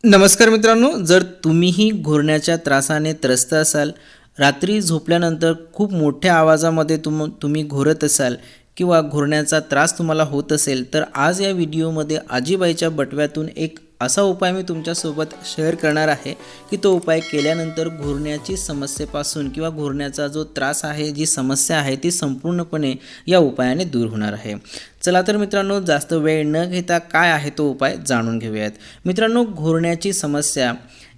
नमस्कार मित्रांनो, जर तुम्हीही घुरण्याच्या त्रासाने त्रस्त असाल, रात्री झोपल्यानंतर खूप मोठ्या आवाजामध्ये तुम्ही घोरत असाल किंवा घुरण्याचा त्रास तुम्हाला होत असेल, तर आज या व्हिडिओमध्ये आजीबाईच्या बटव्यातून एक असा उपाय मी तुमच्यासोबत शेअर करणार आहे की तो उपाय केल्यानंतर घुरण्याची समस्येपासून किंवा घुरण्याचा जो त्रास आहे, जी समस्या आहे ती संपूर्णपणे या उपायाने दूर होणार आहे। चला तर मित्रांनो, जास्त वेळ न घेता काय आहे तो उपाय जाणून घेऊयात। मित्रांनो, घुरण्याची समस्या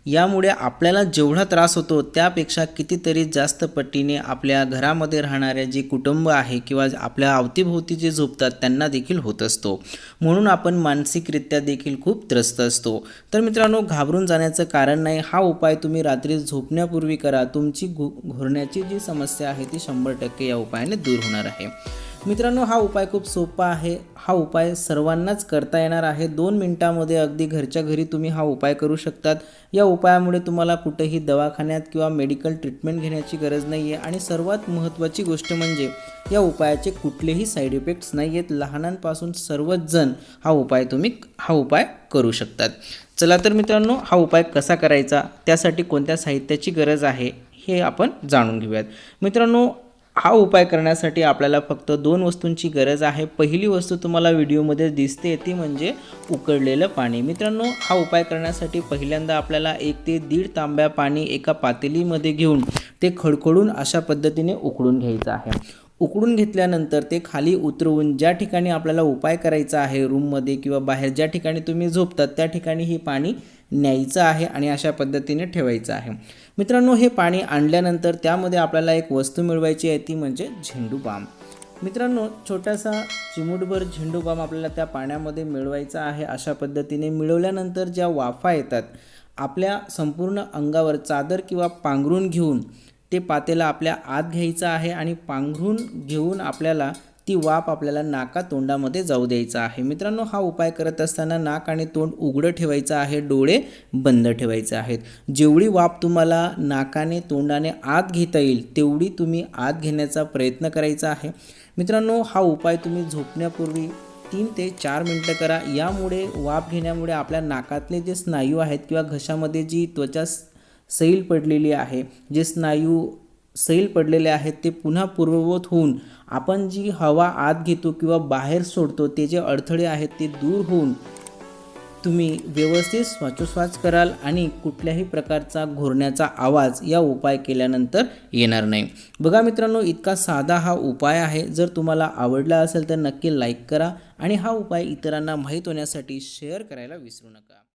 यामुळे आपल्याला जेवढा त्रास होतो त्यापेक्षा कितीतरी जास्त पटीने आपल्या घरामध्ये राहणाऱ्या जे कुटुंब आहे किंवा आपल्या अवतीभोवती जे झोपतात त्यांना देखील होत असतो। म्हणून आपण मानसिकरित्या देखील खूप त्रस्त असतो। तर मित्रांनो, घाबरून जाण्याचं कारण नाही। हा उपाय तुम्ही रात्री झोपण्यापूर्वी करा। तुमची घुरण्याची जी समस्या आहे ती 100% या उपायाने दूर होणार आहे। मित्रांनो, हा उपाय खूप सोपा आहे। हा उपाय सर्वांनाच करता येणार आहे। 2 मिनिटांमध्ये अगदी घरच्या घरी तुम्ही हा उपाय करू शकतात। या उपायामुळे तुम्हाला कुठेही दवाखान्यात किंवा मेडिकल ट्रीटमेंट घेण्याची गरज नाही आहे आणि सर्वात महत्त्वाची गोष्ट म्हणजे या उपायाचे कुठलेही साईड इफेक्ट्स नाही आहेत। लहानांपासून सर्वच जण हा उपाय करू शकतात। चला तर मित्रांनो, हा उपाय कसा करायचा, त्यासाठी कोणत्या साहित्याची गरज आहे हे आपण जाणून घेऊयात। मित्रांनो, हा उपाय करण्यासाठी आपल्याला फक्त 2 वस्तूंची गरज आहे। पहिली वस्तू तुम्हाला व्हिडिओमध्ये दिसते ती म्हणजे उकळलेलं पाणी। मित्रांनो, हा उपाय करण्यासाठी पहिल्यांदा आपल्याला 1 ते 1.5 तांब्या पाणी एका पातेलीमध्ये घेऊन ते खडखडून अशा पद्धतीने उकळून घ्यायचं आहे। उकळून घेतल्यानंतर ते खाली उतरवून ज्या ठिकाणी आपल्याला उपाय करायचा आहे, रूममध्ये किंवा बाहेर ज्या ठिकाणी तुम्ही झोपतात त्या ठिकाणी हे पाणी न्यायचं आहे आणि अशा पद्धतीने ठेवायचं आहे। मित्रांनो, हे पाणी आणल्यानंतर त्यामध्ये आपल्याला एक वस्तू मिळवायची आहे, ती म्हणजे झेंडू बाम। मित्रांनो, छोटासा चिमूटभर झेंडू बाम आपल्याला त्या पाण्यामध्ये मिळवायचा आहे। अशा पद्धतीने मिळवल्यानंतर ज्या वाफा येतात, आपल्या संपूर्ण अंगावर चादर किंवा पांघरून घेऊन ते पातेलं आपल्या आत घ्यायचं आहे आणि पांघरून घेऊन आपल्याला ती वाफ आपल्याला नाकातोंडामध्ये जाऊ द्यायचा आहे। मित्रांनो, हा उपाय करत असताना नाक आणि तोंड उघडं ठेवायचं आहे, डोळे बंद ठेवायचे आहेत। जेवढी वाफ तुम्हाला नाकाने तोंडाने आत घेता येईल तेवढी तुम्ही आत घेण्याचा प्रयत्न करायचा आहे। मित्रांनो, हा उपाय तुम्ही झोपण्यापूर्वी 3 ते 4 मिनिटं करा। यामुळे वाफ घेण्यामुळे आपल्या नाकातले जे स्नायू आहेत किंवा घशामध्ये जी त्वचा सैल पडलेली आहे, जे स्नायू सैल पडलेले आहेत ते पुन्हा पूर्ववत होऊन आपण जी हवा आत घेतो किंवा बाहेर सोडतो ते जे अडथळे आहेत ते दूर होऊन तुम्ही व्यवस्थित श्वासोच्छ्वास कराल आणि कुठल्याही प्रकारचा घुरण्याचा आवाज या उपाय केल्यानंतर येणार नाही। बघा मित्रांनो, इतका साधा हा उपाय आहे। जर तुम्हाला आवडला असेल तर नक्की लाईक करा आणि हा उपाय इतरांना माहीत होण्यासाठी शेअर करायला विसरू नका।